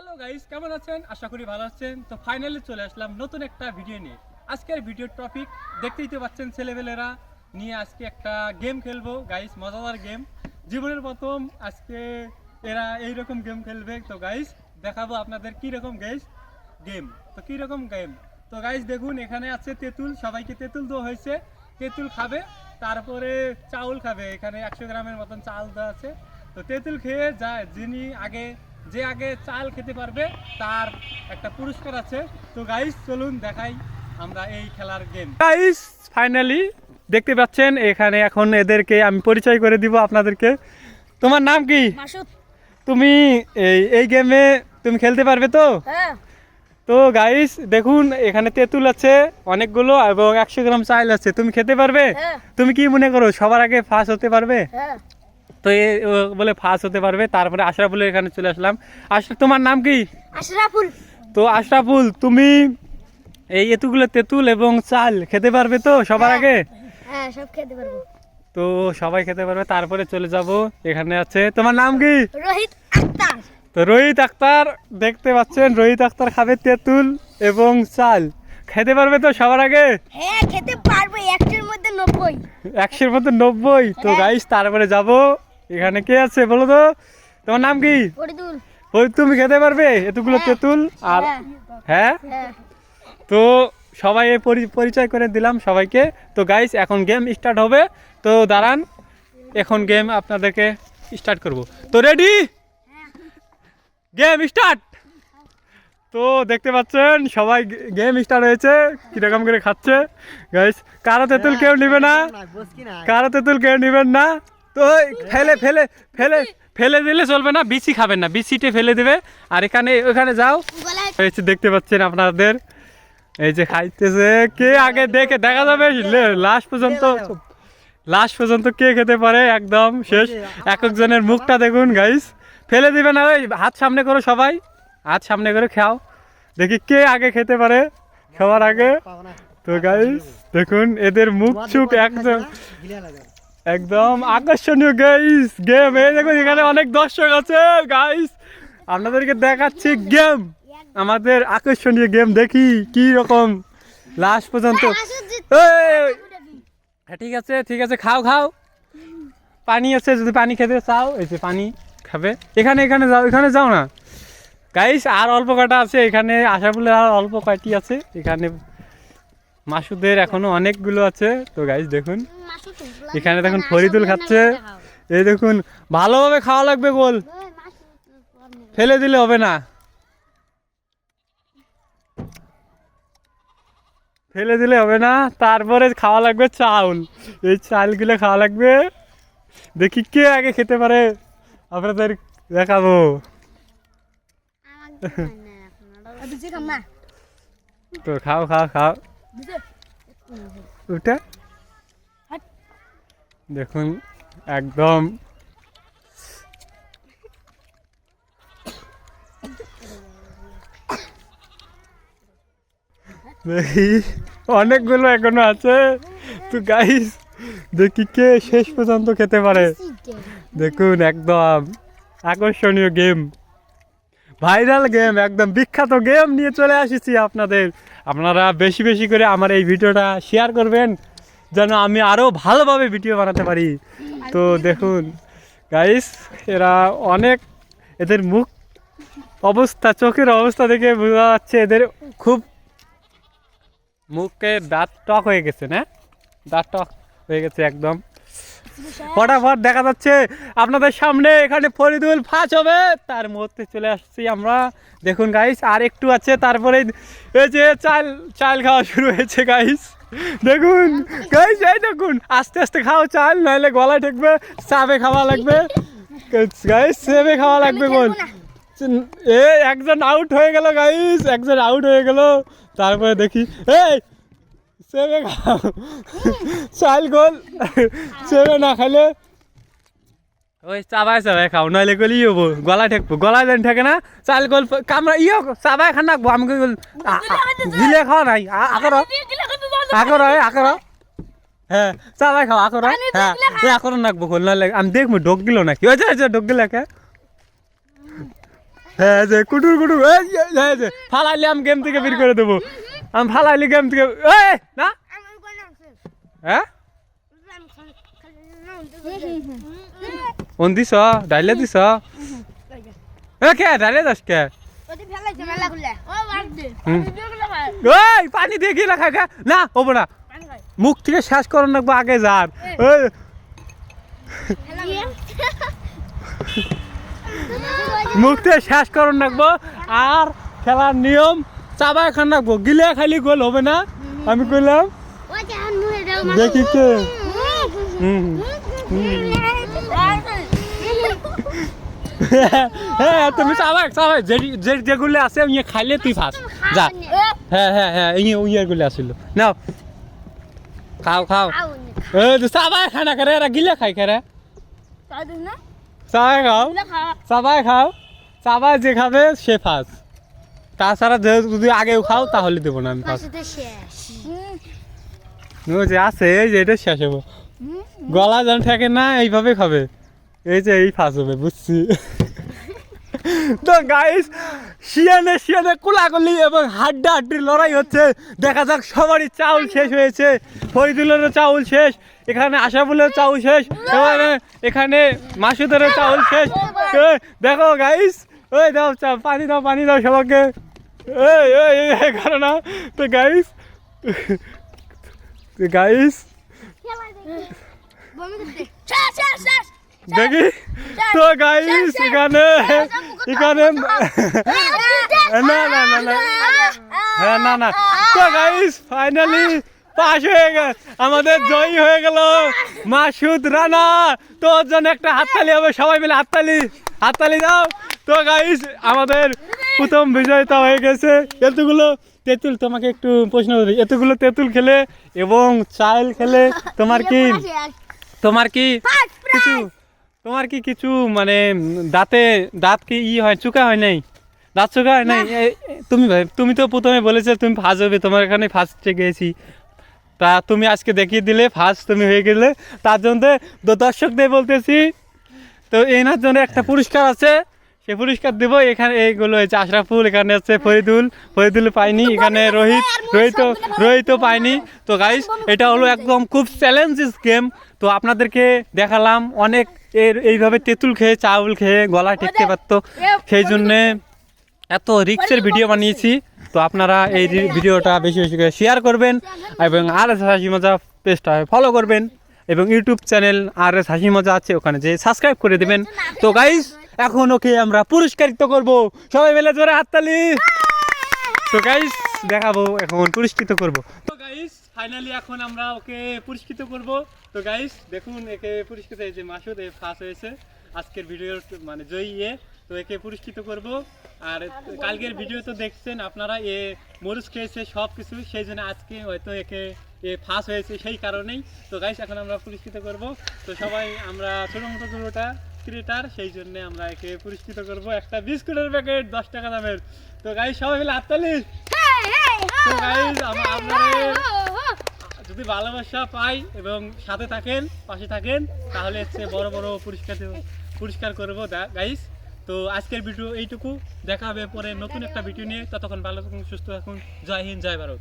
Hello guys, কেমন আছেন? আশা করি ভালো আছেন। তো ফাইনালি চলে আসলাম নতুন একটা ভিডিও নিয়ে। আজকের ভিডিওর টপিক দেখতেই তো পাচ্ছেন, ছেলেবেলেরা নিয়ে আজকে একটা গেম খেলবো গাইস, মজাদার গেম। জীবনের প্রথম আজকে এরা এইরকম গেম খেলবে। তো গাইস দেখাবো আপনাদের কীরকম গেম। তো কীরকম গেম, তো গাইস দেখুন এখানে আছে তেঁতুল, সবাইকে তেঁতুল দেওয়া হয়েছে। তেঁতুল খাবে, তারপরে চাউল খাবে। এখানে 100 গ্রামের মতন চাল দেওয়া আছে। তো তেঁতুল খেয়ে যায় যে আগে চাল খেতে পারবে তার একটা পুরস্কার আছে। তো গাইস চলুন দেখাই আমরা এই খেলার গেম। গাইস ফাইনালি দেখতে পাচ্ছেন এখানে এখন এদেরকে আমি পরিচয় করে দিব আপনাদেরকে। তোমার নাম কি? মাসুদ। তুমি এই গেমে তুমি খেলতে পারবে তো? হ্যাঁ। তো গাইস দেখুন এখানে তেঁতুল আছে অনেকগুলো এবং 100 গ্রাম চাল আছে। তুমি খেতে পারবে? হ্যাঁ। তুমি কি মনে করো সবার আগে ফার্স্ট হতে পারবে? হ্যাঁ। তো ও বলে ফার্স্ট হতে পারবে। তারপরে আশরাফুলের এখানে চলে আসলাম। তোমার নাম কি? আশরাফুল। তো আশরাফুল তুমি এতগুলো তেঁতুল এবং চাল খেতে পারবে তো সবার আগে? হ্যাঁ, সব খেতে পারবো। তো সবাই খেতে পারবে। তারপরে চলে যাব, এখানে আছে তোমার নাম কি? রোহিত আক্তার। তো রোহিত আক্তার দেখতে পাচ্ছেন, রোহিত আক্তার খাবে তেঁতুল এবং চাল। খেতে পারবে তো সবার আগে? হ্যাঁ, খেতে পারবো। 100-এর মধ্যে 90। 100-এর মধ্যে 90। তো গাইস তারপরে যাব, এখানে কে আছে বলো তো, তোমার নাম কি? ফরিদুল। তুমি খেতে পারবে এতগুলো তেঁতুল আর? হ্যাঁ। তো সবাই পরিচয় করে দিলাম সবাইকে। তো গাইস এখন গেম স্টার্ট হবে। তো দাঁড়ান, এখন গেম আপনাদেরকে স্টার্ট করব। তো রেডি, গেম স্টার্ট। তো দেখতে পাচ্ছেন সবাই গেম স্টার্ট হয়েছে, কিরকম করে খাচ্ছে গাইস। কারো তেঁতুল কেউ নেবে না, কারো তেঁতুল কেউ নেবেন না। তো ফেলে ফেলে ফেলে ফেলে দিলে চলবে না, বিচি খাবেন না, বিচিটে ফেলে দেবে। আর ওখানে যাও, দেখতে পাচ্ছেন আপনাদের এই যে খাইতেছে। কে আগে দেখা যাবে লাস্ট পর্যন্ত কে খেতে পারে একদম শেষ। এক একজনের মুখটা দেখুন গাইস। ফেলে দিবে না, ওই হাত সামনে করো, সবাই হাত সামনে করে খাও, দেখি কে আগে খেতে পারে সবার আগে। তো গাইস দেখুন এদের মুখ চুপ একদম আকর্ষণীয় গাইস গেম। এই দেখুন এখানে অনেক দর্শক আছে গাইস, আপনাদেরকে দেখাচ্ছি গেম, আমাদের আকর্ষণীয় গেম। দেখি কি রকম লাস্ট পর্যন্ত। ঠিক আছে ঠিক আছে, খাও। পানি আছে, যদি পানি খেতে চাও এই যে পানি খাবে। এখানে যাও না গাইস, আর অল্প কটা আছে এখানে। আশাফুলের আর অল্প কয়টি আছে এখানে, মাসুদের এখনো অনেকগুলো আছে। তো গাইস দেখুন এখানে দেখুন ফরিদুল খাচ্ছে। এই দেখুন ভালোভাবে খাওয়া লাগবে, গোল ফেলে দিলে হবে না, ফেলে দিলে হবে না। তারপরে খাওয়া লাগবে চাউল, এই চালগুলো খাওয়া লাগবে। দেখি কে আগে খেতে পারে, আপনাদের দেখাবো। তো খাও উঠে দেখুন একদম দেখি অনেকগুলো এখনো আছে। তো গাইস দেখি কে শেষ পর্যন্ত খেতে পারে। দেখুন একদম আকর্ষণীয় গেম, ভাইরাল গেম, একদম বিখ্যাত গেম নিয়ে চলে আসছি আপনারা বেশি বেশি করে আমার এই ভিডিওটা শেয়ার করবেন, যেন আমি আরও ভালোভাবে ভিডিও বানাতে পারি। তো দেখুন গাইস এরা এদের মুখ অবস্থা, চোখের অবস্থা দেখে বোঝা যাচ্ছে এদের খুব মুখে দাঁত টক হয়ে গেছে, না দাঁত টক হয়ে গেছে একদম। ফটাফট দেখা যাচ্ছে আপনাদের সামনে, এখানে ফরিদুল ফাঁস হবে, তার মধ্যে চলে আসছি আমরা। দেখুন গাইস আর একটু আছে, তারপরে এই যে চাল খাওয়া শুরু হয়েছে গাইস। দেখুন গাইস, এই দেখুন আস্তে আস্তে খাও চাল, নাহলে গলায় ঠেকবে। চাবে খাওয়া লাগবে গাইস, চেবে খাওয়া লাগবে। গোল একজন আউট হয়ে গেল গাইস, একজন আউট হয়ে গেল। তারপরে দেখি এই চেবে খাও চাল, গোল চেবে না খাইলে ওই চাবাই খাও, নইলে গলি হবো, গলায় ঠেকবো, গলায় যেন ঠেকে না। চাল গোল কামড়া চাবাই খান রাখবো। আমি গিলে খাওয়া নাই, আকর হ্যাঁ চাবাই খাও, আকর হ্যাঁ আকর রাখবো গোল, নইলে আমি দেখবো ঢোক গিল নাকি। ওই যে ঢোক গিলে হ্যাঁ যে কুটুর কুটুর এই যে ফালাইলে আমি গেম থেকে বের করে দেবো আমি ফালাইলে গেম থেকে এই না হ্যাঁ কোন দিছ ডাইলে দিছ এ কে ডাইলে দাস কে ওই পানি দিয়ে গিয়ে রাখা খা না হবো না মুখ থেকে শেষ করার রাখবো আগে যার ওই মুখ থেকে শেষ করার রাখবো আর খেলার নিয়ম চাবাই খান রাখবো গিলে খালি গোল হবে না আমি কইলাম দেখি কে হ্যাঁ তুমি চাবাই চাবাই যেগুলো আছে খাইলে তুই ফার্স্ট যা হ্যাঁ হ্যাঁ হ্যাঁ ইয়েগুলো আসিল নাও খাও খাও চাবাই খানা করে এরা গিলে খাই খেরে চাবাই খাও চাবাই খাও চাবাই যে খাবে সে ফার্স্ট তাছাড়া যদি আগেও খাও তাহলে দেবো না আমি ফার্স্ট যে আছে এই যে এটা শেষ হবো গলা যেন থাকে না এইভাবে খাবে এই যে এই ফার্স্ট হবে বুঝছি তো গাইস শিয়ানে কোলাকুলি এবং হাড্ডাহাড্ডির লড়াই হচ্ছে দেখা যাক সবারই চাউল শেষ হয়েছে ফরিদুলেরও চাউল শেষ এখানে আশাফুলের চাউল শেষ এখানে মাসুদেরও চাউল শেষ দেখো গাইস ওই দাও পানি দাও সবাইকে এই কারণ না তো গাইস দেখি তো গাইস এখানে না তো গাইস ফাইনালি পাস হয়ে গেল আমাদের জয়ী হয়ে গেল মাসুদ রানা তোর জন্য একটা হাততালি হবে সবাই মিলে হাততালি দাও তো গাইস আমাদের প্রথম বিজয়তা হয়ে গেছে এতগুলো তেঁতুল তোমাকে একটু প্রশ্ন করি এতগুলো তেঁতুল খেলে এবং চাল খেলে তোমার কি কিছু মানে দাঁত কি হয় চুকা হয় নাই দাঁত চুকা হয় নাই তুমি তো প্রথমে বলেছো তুমি ফার্স্ট হবে তোমার এখানে ফার্স্টে গিয়েছি তা তুমি আজকে দেখিয়ে দিলে ফার্স্ট তুমি হয়ে গেলে তার জন্য দর্শকদের বলতেছি তো এনার জন্য একটা পুরস্কার আছে সে পুরস্কার দেবো এখানে এইগুলো হয়েছে আশরাফুল এখানে আছে ফরিদুল পাইনি এখানে রোহিত পাইনি তো গাইস এটা হলো একদম খুব চ্যালেঞ্জিস গেম তো আপনাদেরকে দেখালাম অনেক এইভাবে তেঁতুল খেয়ে চাউল খেয়ে গলা টেকতে পারতো সেই জন্যে এত রিক্সের ভিডিও বানিয়েছি তো আপনারা এই ভিডিওটা বেশি বেশি করে শেয়ার করবেন এবং RS হাসি মজা পেজটা ফলো করবেন এবং ইউটিউব চ্যানেল RS হাসি মজা আছে ওখানে যে সাবস্ক্রাইব করে দেবেন তো গাইস এখন ওকে আমরা পুরস্কারিত করব সবাই মিলে জোরে হাততালি তো গাইস দেখাবো এখন পুরস্কৃত করব তো গাইস ফাইনালি এখন আমরা ওকে পুরস্কৃত করব তো গাইস দেখুন একে পুরস্কৃত এই যে মাসুদ ফার্স্ট হয়েছে আজকের ভিডিওর মানে জয়ী তো একে পুরস্কৃত করব আর কালকের ভিডিও তো দেখছেন আপনারা মরুচ খেয়েছে সব কিছু সেই জন্য আজকে হয়তো একে ফার্স্ট হয়েছে সেই কারণেই তো গাইস এখন আমরা পুরস্কৃত করব তো সবাই আমরা ছোটোটা ক্রিয়েটার সেই জন্য আমরা একে পুরস্কৃত করব একটা বিস্কুটের প্যাকেট 10 টাকা দামের তো গাইস সবাই মিলে হাততালি তো গাইস আপনারা যদি ভালোবাসা পাই এবং সাথে থাকেন পাশে থাকেন তাহলে হচ্ছে বড় বড় পুরস্কার করব গাইস তো আজকের ভিডিও এইটুকু দেখা হবে পরে নতুন একটা ভিডিও নিয়ে ততক্ষণ ভালো থাকুন সুস্থ থাকুন জয় হিন্দ জয় ভারত।